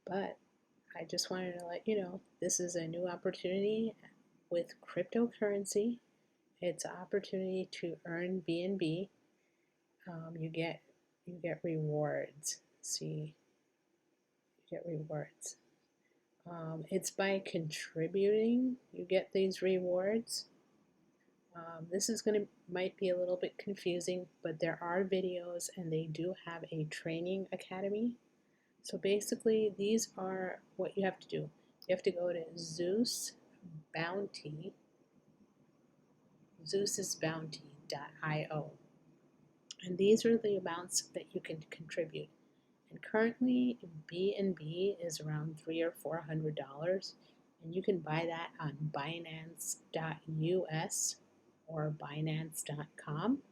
But I just wanted to let you know this is a new opportunity with cryptocurrency. It's an opportunity to earn BNB. You get rewards. See, you get rewards. It's by contributing you get these rewards. This is going to might be a little bit confusing, but there are videos and they do have a training academy. So basically, these are what you have to do. You have to go to Zeus Bounty, Zeusesbounty.io, and these are the amounts that you can contribute. And currently, BNB is around $300 or $400, and you can buy that on binance.us or binance.com,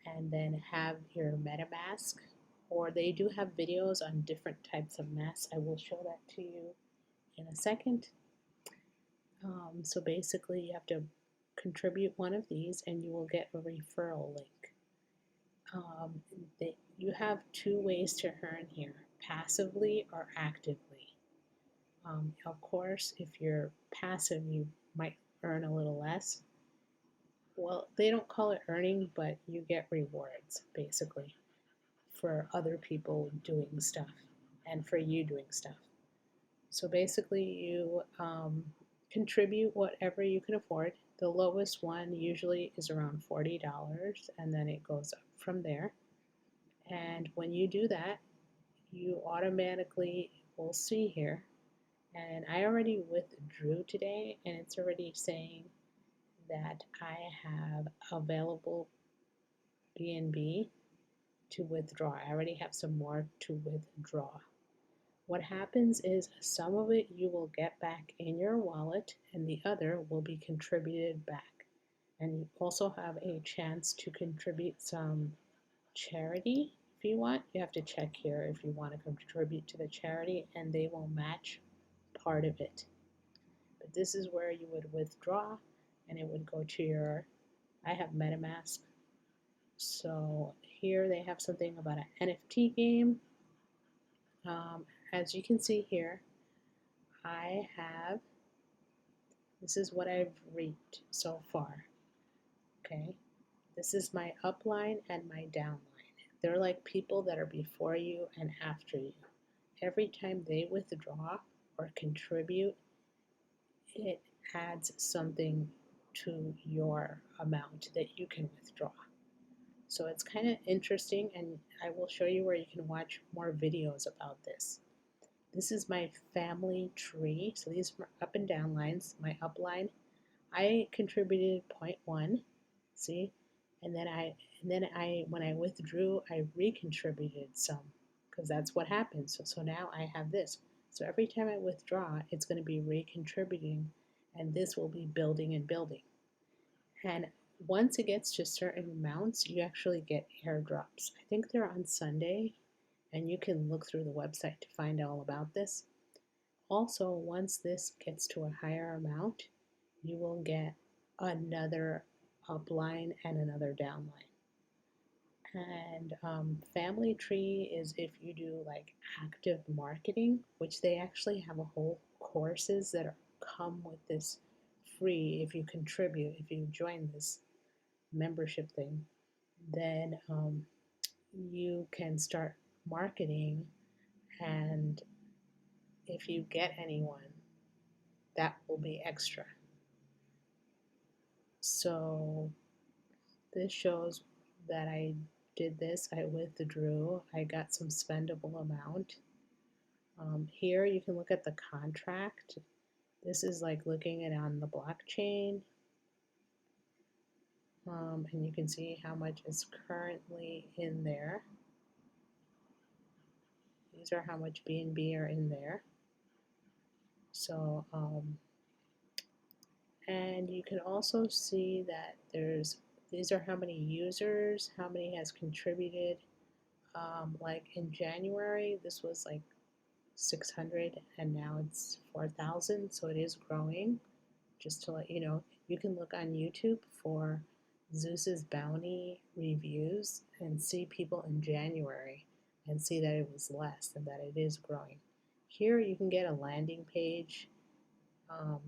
and then have your MetaMask. Or they do have videos on different types of masks. I will show that to you in a second. So basically, you have to contribute one of these, and you will get a referral link. You have two ways to earn here: passively or actively. Of course, if you're passive, you might earn a little less. Well, they don't call it earning, but you get rewards basically for other people doing stuff and for you doing stuff. So basically, you contribute whatever you can afford. The lowest one usually is around $40, and then it goes up from there. And when you do that, you automatically will see here. And I already withdrew today, and it's already saying that I have available BNB to withdraw. I already have some more to withdraw. What happens is some of it you will get back in your wallet, and the other will be contributed back. And you also have a chance to contribute some charity if you want. You have to check here if you want to contribute to the charity, and they will match part of it. But this is where you would withdraw, and it would go to your, I have MetaMask. So here they have something about an NFT game. As you can see here, this is what I've reaped so far. Okay, this is my upline and my downline. They're like people that are before you and after you. Every time they withdraw or contribute, it adds something to your amount that you can withdraw. So it's kind of interesting, and I will show you where you can watch more videos about this. This is my family tree. So these are up and down lines. My upline, I contributed 0.1, see, and then when I withdrew, I recontributed some because that's what happens. So now I have this. So every time I withdraw, it's going to be recontributing, and this will be building and building. And once it gets to certain amounts, you actually get airdrops. I think they're on Sunday, and you can look through the website to find all about this. Also, once this gets to a higher amount, you will get another upline and another downline. And family tree is if you do like active marketing, which they actually have a whole courses that come with this free if you contribute, if you join this membership thing, then you can start marketing, and if you get anyone, that will be extra. So this shows that I did this, I withdrew, I got some spendable amount. Here you can look at the contract. This is like looking at on the blockchain. And you can see how much is currently in there. These are how much BNB are in there. So, and you can also see that these are how many users, how many has contributed. Like in January, this was like 600, and now it's 4,000, so it is growing. Just to let you know, you can look on YouTube for Zeus's bounty reviews and see people in January and see that it was less and that it is growing. Here you can get a landing page.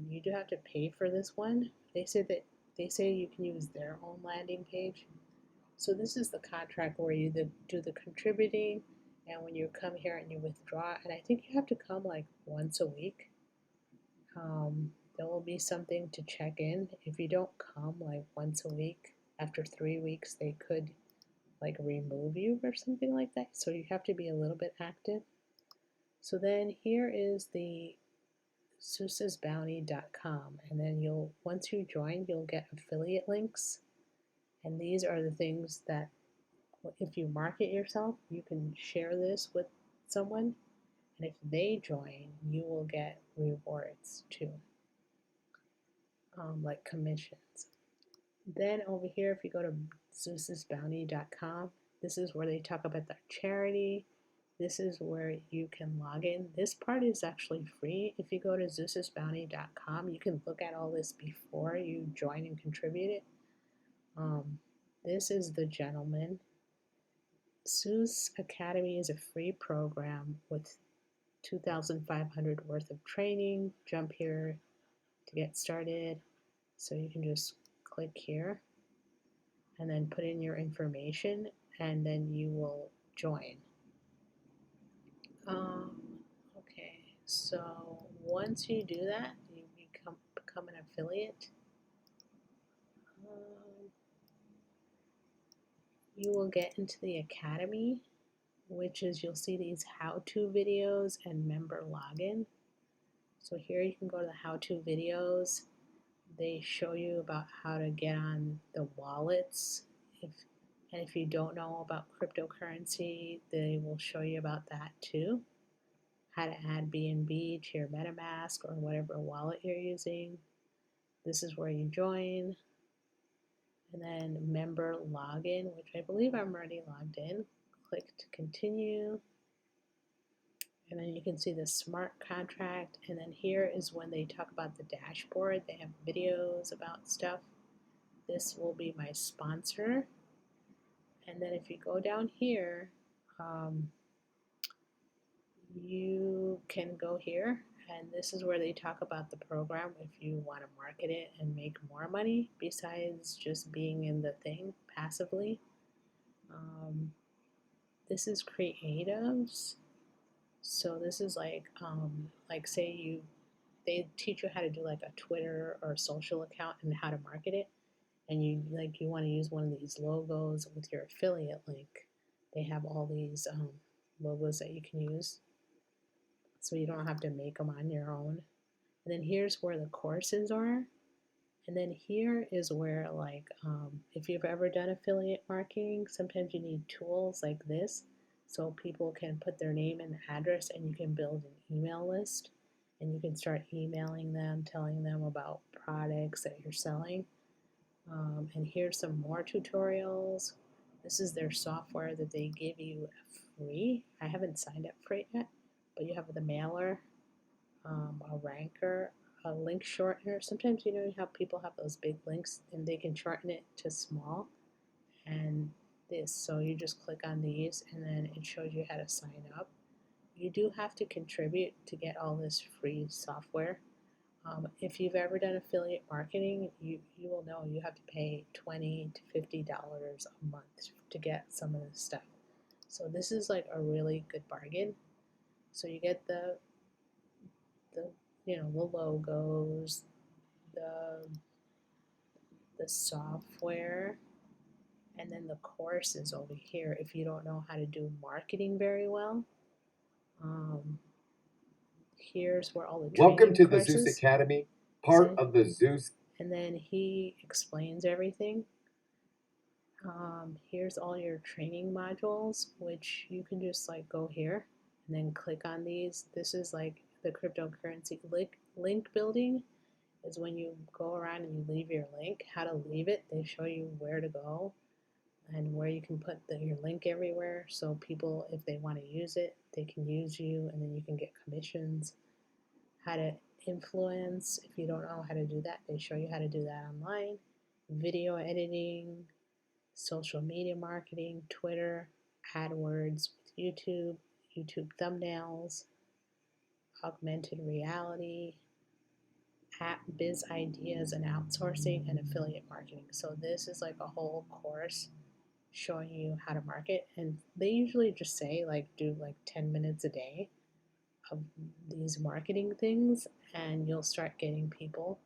You do have to pay for this one. They say you can use their own landing page. So this is the contract where you do the contributing, and when you come here and you withdraw, and I think you have to come like once a week. There will be something to check in. If you don't come like once a week, after 3 weeks, they could like remove you or something like that. So you have to be a little bit active. So then here is the zeusesbounty.com, and then once you join, you'll get affiliate links, and these are the things that if you market yourself, you can share this with someone, and if they join, you will get rewards too, like commissions. Then over here, if you go to zeusesbounty.com, this is where they talk about their charity. This is where you can log in. This part is actually free. If you go to zeusesbounty.com, you can look at all this before you join and contribute it. This is the gentleman. Zeus Academy is a free program with 2,500 worth of training. Jump here to get started. So you can just click here and then put in your information, and then you will join. Okay, so once you do that, you become an affiliate. You will get into the academy, which is you'll see these how-to videos and member login. So here you can go to the how-to videos. They show you about how to get on the wallets. And if you don't know about cryptocurrency, they will show you about that too. How to add BNB to your MetaMask or whatever wallet you're using. This is where you join. And then member login, which I believe I'm already logged in. Click to continue. And then you can see the smart contract. And then here is when they talk about the dashboard. They have videos about stuff. This will be my sponsor. And then if you go down here, you can go here, and this is where they talk about the program if you want to market it and make more money besides just being in the thing passively. This is creatives. So this is like say they teach you how to do like a Twitter or social account and how to market it, and you want to use one of these logos with your affiliate link. They have all these logos that you can use, so you don't have to make them on your own. And then here's where the courses are. And then here is where if you've ever done affiliate marketing, sometimes you need tools like this so people can put their name and address, and you can build an email list, and you can start emailing them, telling them about products that you're selling. And here's some more tutorials. This is their software that they give you free. I haven't signed up for it yet, but you have the mailer, a ranker, a link shortener. Sometimes you know how people have those big links and they can shorten it to small, and this. So you just click on these and then it shows you how to sign up. You do have to contribute to get all this free software. If you've ever done affiliate marketing, you will know you have to pay $20 to $50 a month to get some of this stuff. So this is like a really good bargain. So you get the logos, the software, and then the courses over here if you don't know how to do marketing very well. Here's where all the training Welcome to the courses, Zeus Academy, part of the Zeus. And then he explains everything. Here's all your training modules, which you can just like go here and then click on these. This is like the cryptocurrency link building is when you go around and you leave your link. How to leave it, they show you where to go and where you can put your link everywhere, so people, if they want to use it, they can use you, and then you can get commissions. How to influence, if you don't know how to do that, they show you how to do that online. Video editing, social media marketing, Twitter, AdWords with YouTube thumbnails, augmented reality, app biz ideas and outsourcing, and affiliate marketing. So this is like a whole course showing you how to market, and they usually just say like do like 10 minutes a day of these marketing things and you'll start getting people.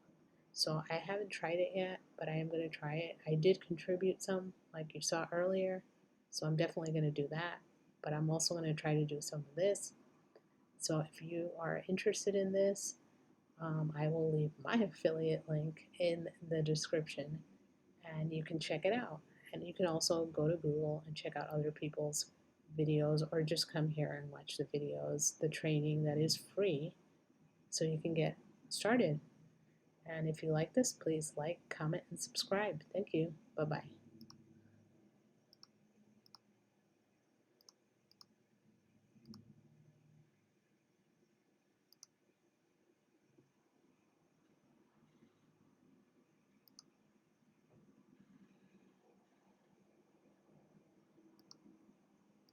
So I haven't tried it yet, but I am going to try it. I did contribute some like you saw earlier, so I'm definitely going to do that, but I'm also going to try to do some of this. So if you are interested in this, I will leave my affiliate link in the description and you can check it out. And you can also go to Google and check out other people's videos or just come here and watch the videos, the training that is free, so you can get started. And if you like this, please like, comment, and subscribe. Thank you. Bye bye.